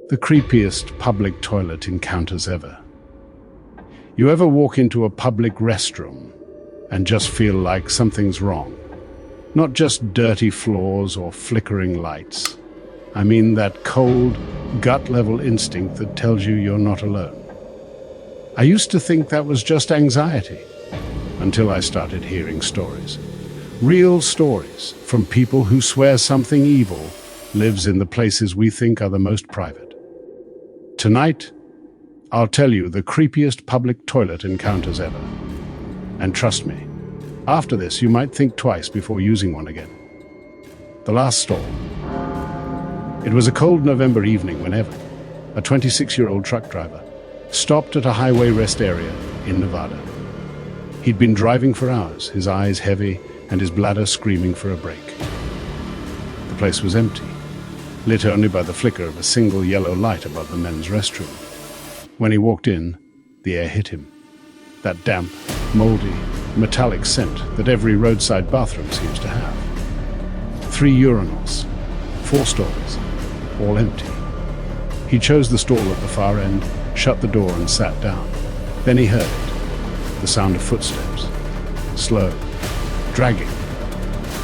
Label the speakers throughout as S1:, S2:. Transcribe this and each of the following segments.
S1: The creepiest public toilet encounters ever. You ever walk into a public restroom and just feel like something's wrong? Not just dirty floors or flickering lights. I mean that cold, gut-level instinct that tells you you're not alone. I used to think that was just anxiety, until I started hearing stories. Real stories from people who swear something evil lives in the places we think are the most private. Tonight, I'll tell you the creepiest public toilet encounters ever. And trust me, after this you might think twice before using one again. The last stall. It was a cold November evening when Evan, a 26-year-old truck driver, stopped at a highway rest area in Nevada. He'd been driving for hours, his eyes heavy and his bladder screaming for a break. The place was empty, lit only by the flicker of a single yellow light above the men's restroom. When he walked in, the air hit him. That damp, moldy, metallic scent that every roadside bathroom seems to have. 3 urinals, 4 stalls, all empty. He chose the stall at the far end, shut the door and sat down. Then he heard it, the sound of footsteps, slow, dragging,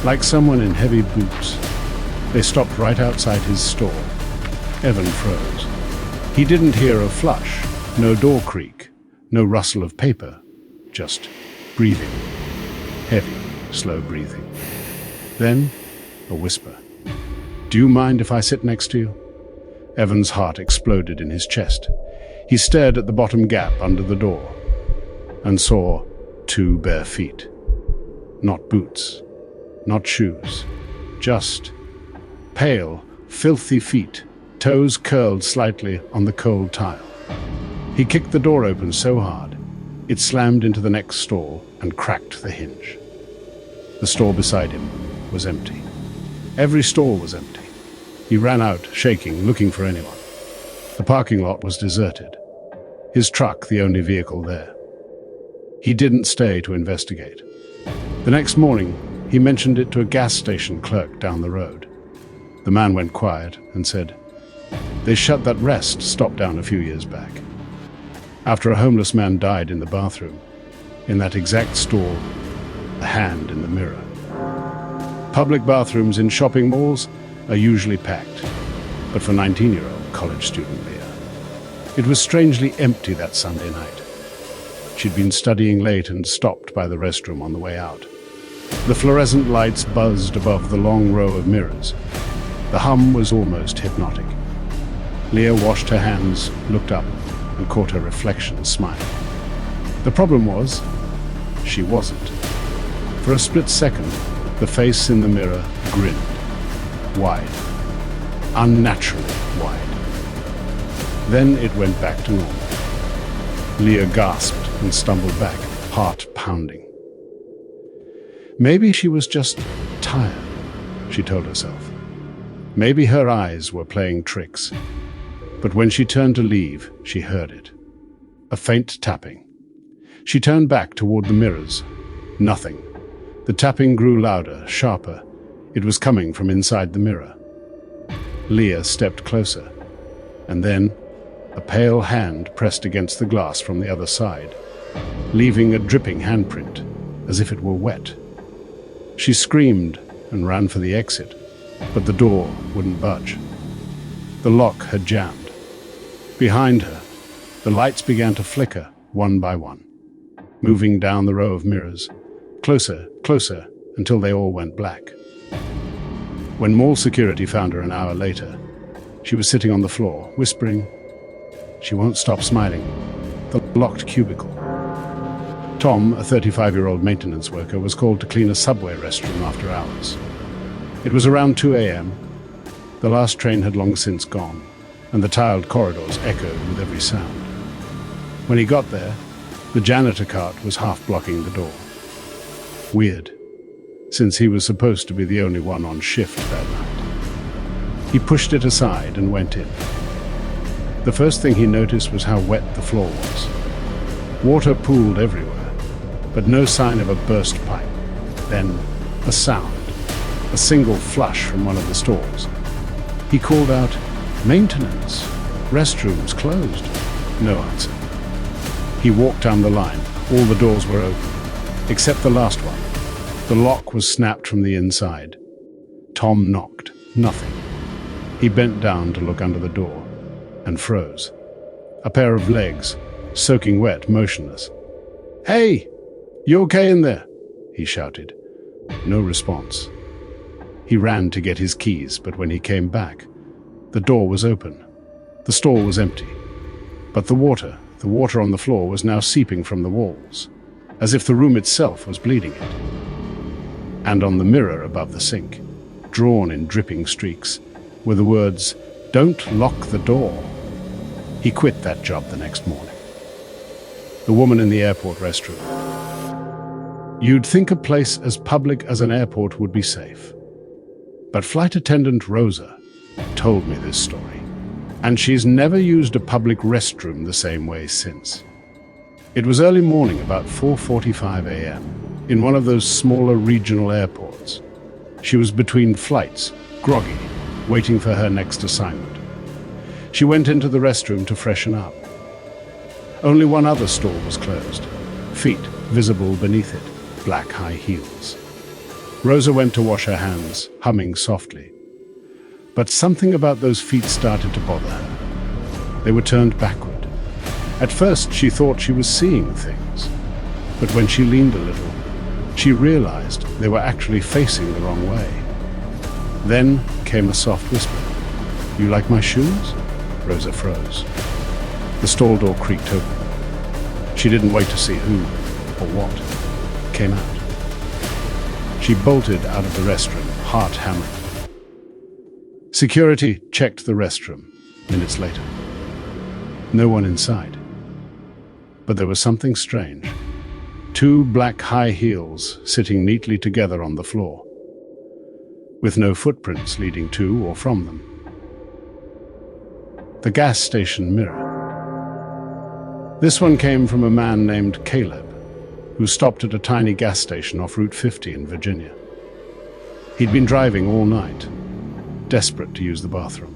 S1: like someone in heavy boots. They stopped right outside his stall. Evan froze. He didn't hear a flush, no door creak, no rustle of paper, just breathing. Heavy, slow breathing. Then, a whisper. "Do you mind if I sit next to you?" Evan's heart exploded in his chest. He stared at the bottom gap under the door and saw 2 bare feet. Not boots, not shoes, just pale, filthy feet, toes curled slightly on the cold tile. He kicked the door open so hard, it slammed into the next stall and cracked the hinge. The stall beside him was empty. Every stall was empty. He ran out, shaking, looking for anyone. The parking lot was deserted. His truck the only vehicle there. He didn't stay to investigate. The next morning, he mentioned it to a gas station clerk down the road. The man went quiet and said, "They shut that rest stop down a few years back. After a homeless man died in the bathroom, in that exact stall, a hand in the mirror." Public bathrooms in shopping malls are usually packed, but for 19-year-old college student Leah, it was strangely empty that Sunday night. She'd been studying late and stopped by the restroom on the way out. The fluorescent lights buzzed above the long row of mirrors. The hum was almost hypnotic. Leah washed her hands, looked up, and caught her reflection smiling. The problem was, she wasn't. For a split second, the face in the mirror grinned. Wide. Unnaturally wide. Then it went back to normal. Leah gasped and stumbled back, heart pounding. Maybe she was just tired, she told herself. Maybe her eyes were playing tricks. But when she turned to leave, she heard it. A faint tapping. She turned back toward the mirrors. Nothing. The tapping grew louder, sharper. It was coming from inside the mirror. Leah stepped closer, and then a pale hand pressed against the glass from the other side, leaving a dripping handprint, as if it were wet. She screamed and ran for the exit, but the door wouldn't budge. The lock had jammed. Behind her, the lights began to flicker one by one, moving down the row of mirrors, closer, closer, until they all went black. When mall security found her an hour later, she was sitting on the floor, whispering, "She won't stop smiling." The locked cubicle. Tom, a 35-year-old maintenance worker, was called to clean a subway restroom after hours. It was around 2 a.m. The last train had long since gone, and the tiled corridors echoed with every sound. When he got there, the janitor cart was half blocking the door. Weird, since he was supposed to be the only one on shift that night. He pushed it aside and went in. The first thing he noticed was how wet the floor was. Water pooled everywhere, but no sign of a burst pipe. Then, a sound. A single flush from one of the stalls. He called out, "Maintenance!" Restrooms closed. No answer. He walked down the line. All the doors were open, except the last one. The lock was snapped from the inside. Tom knocked. Nothing. He bent down to look under the door and froze. A pair of legs, soaking wet, motionless. "Hey! You okay in there?" he shouted. No response. He ran to get his keys, but when he came back, the door was open. The stall was empty. But the water on the floor was now seeping from the walls, as if the room itself was bleeding it. And on the mirror above the sink, drawn in dripping streaks, were the words, "Don't lock the door." He quit that job the next morning. The woman in the airport restroom. You'd think a place as public as an airport would be safe. But flight attendant Rosa told me this story, and she's never used a public restroom the same way since. It was early morning, about 4:45 a.m., in one of those smaller regional airports. She was between flights, groggy, waiting for her next assignment. She went into the restroom to freshen up. Only one other stall was closed, feet visible beneath it, black high heels. Rosa went to wash her hands, humming softly. But something about those feet started to bother her. They were turned backward. At first, she thought she was seeing things. But when she leaned a little, she realized they were actually facing the wrong way. Then came a soft whisper. "You like my shoes?" Rosa froze. The stall door creaked open. She didn't wait to see who or what came out. She bolted out of the restroom, heart hammering. Security checked the restroom minutes later. No one inside. But there was something strange. Two black high heels sitting neatly together on the floor, with no footprints leading to or from them. The gas station mirror. This one came from a man named Caleb, who stopped at a tiny gas station off Route 50 in Virginia. He'd been driving all night, desperate to use the bathroom.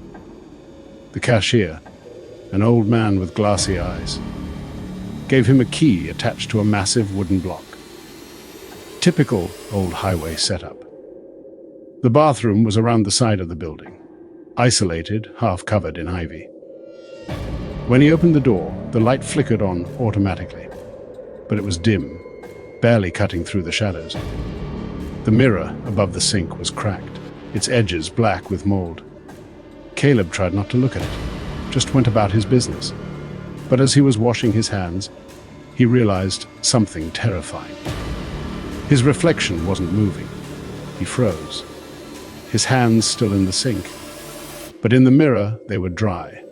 S1: The cashier, an old man with glassy eyes, gave him a key attached to a massive wooden block. Typical old highway setup. The bathroom was around the side of the building, isolated, half covered in ivy. When he opened the door, the light flickered on automatically, but it was dim, barely cutting through the shadows. The mirror above the sink was cracked, its edges black with mold. Caleb tried not to look at it, just went about his business. But as he was washing his hands, he realized something terrifying. His reflection wasn't moving. He froze, his hands still in the sink. But in the mirror, they were dry.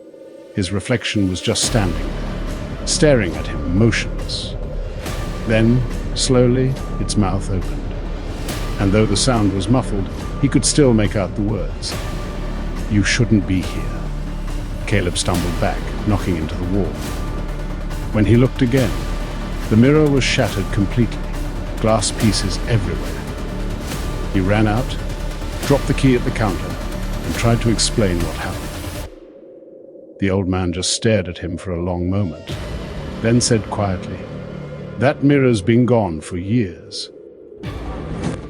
S1: His reflection was just standing there, staring at him, motionless. Then, slowly, its mouth opened. And though the sound was muffled, he could still make out the words. "You shouldn't be here." Caleb stumbled back, knocking into the wall. When he looked again, the mirror was shattered completely, glass pieces everywhere. He ran out, dropped the key at the counter, and tried to explain what happened. The old man just stared at him for a long moment, then said quietly, "That mirror's been gone for years.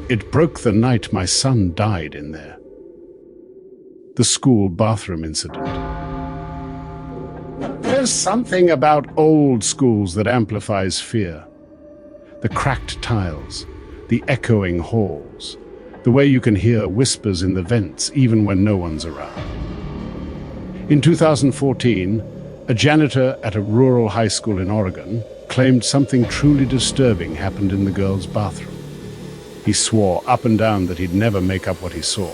S1: It broke the night my son died in there." The school bathroom incident. There's something about old schools that amplifies fear. The cracked tiles, the echoing halls, the way you can hear whispers in the vents even when no one's around. In 2014, a janitor at a rural high school in Oregon claimed something truly disturbing happened in the girls' bathroom. He swore up and down that he'd never make up what he saw.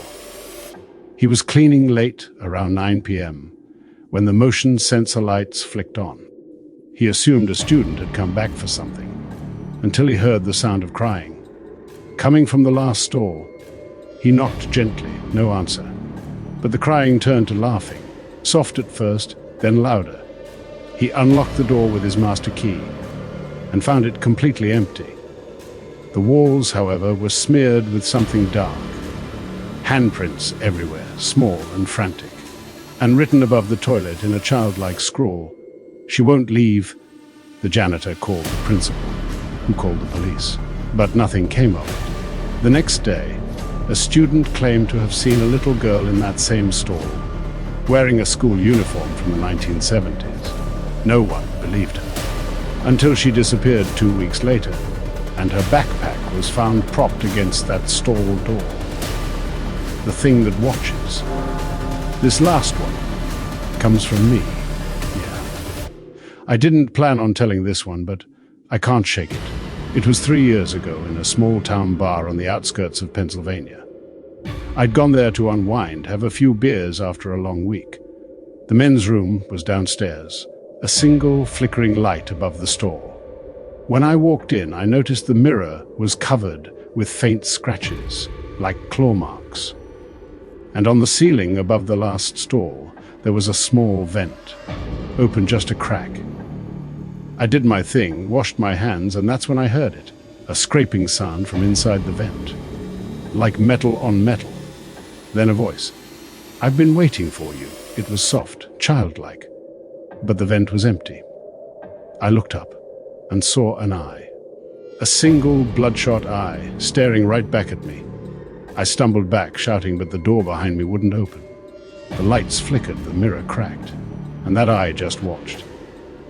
S1: He was cleaning late, around 9 p.m., when the motion sensor lights flicked on. He assumed a student had come back for something, until he heard the sound of crying. Coming from the last stall, he knocked gently, no answer. But the crying turned to laughing, soft at first, then louder. He unlocked the door with his master key and found it completely empty. The walls, however, were smeared with something dark. Handprints everywhere, small and frantic. and written above the toilet in a childlike scrawl, "She won't leave." The janitor called the principal, who called the police, but nothing came of it. The next day, a student claimed to have seen a little girl in that same stall, wearing a school uniform from the 1970s. No one believed her, until she disappeared 2 weeks later, and her backpack was found propped against that stall door. The thing that watches. This last one comes from me. Yeah. I didn't plan on telling this one, but I can't shake it. It was 3 years ago in a small-town bar on the outskirts of Pennsylvania. I'd gone there to unwind, have a few beers after a long week. The men's room was downstairs, a single flickering light above the stall. When I walked in, I noticed the mirror was covered with faint scratches, like claw marks. And on the ceiling above the last stall, there was a small vent, open just a crack. I did my thing, washed my hands, and that's when I heard it, a scraping sound from inside the vent, like metal on metal. Then a voice. "I've been waiting for you." It was soft, childlike, but the vent was empty. I looked up and saw an eye, a single bloodshot eye staring right back at me. I stumbled back, shouting, but the door behind me wouldn't open. The lights flickered, the mirror cracked, and that eye just watched.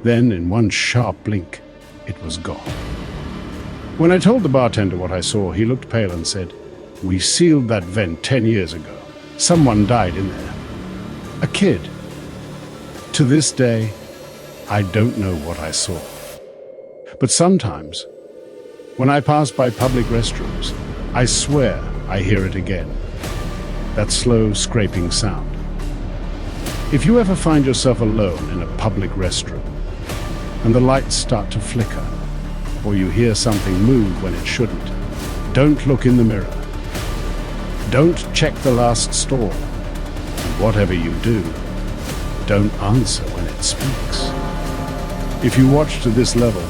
S1: Then, in one sharp blink, it was gone. When I told the bartender what I saw, he looked pale and said, "We sealed that vent 10 years ago. Someone died in there. A kid." To this day, I don't know what I saw. But sometimes, when I pass by public restrooms, I swear I hear it again. That slow, scraping sound. If you ever find yourself alone in a public restroom, and the lights start to flicker, or you hear something move when it shouldn't, don't look in the mirror. Don't check the last stall. And whatever you do, don't answer when it speaks. If you watch to this level,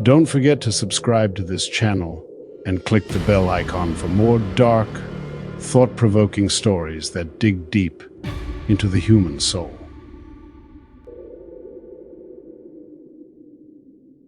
S1: don't forget to subscribe to this channel and click the bell icon for more dark, thought-provoking stories that dig deep into the human soul.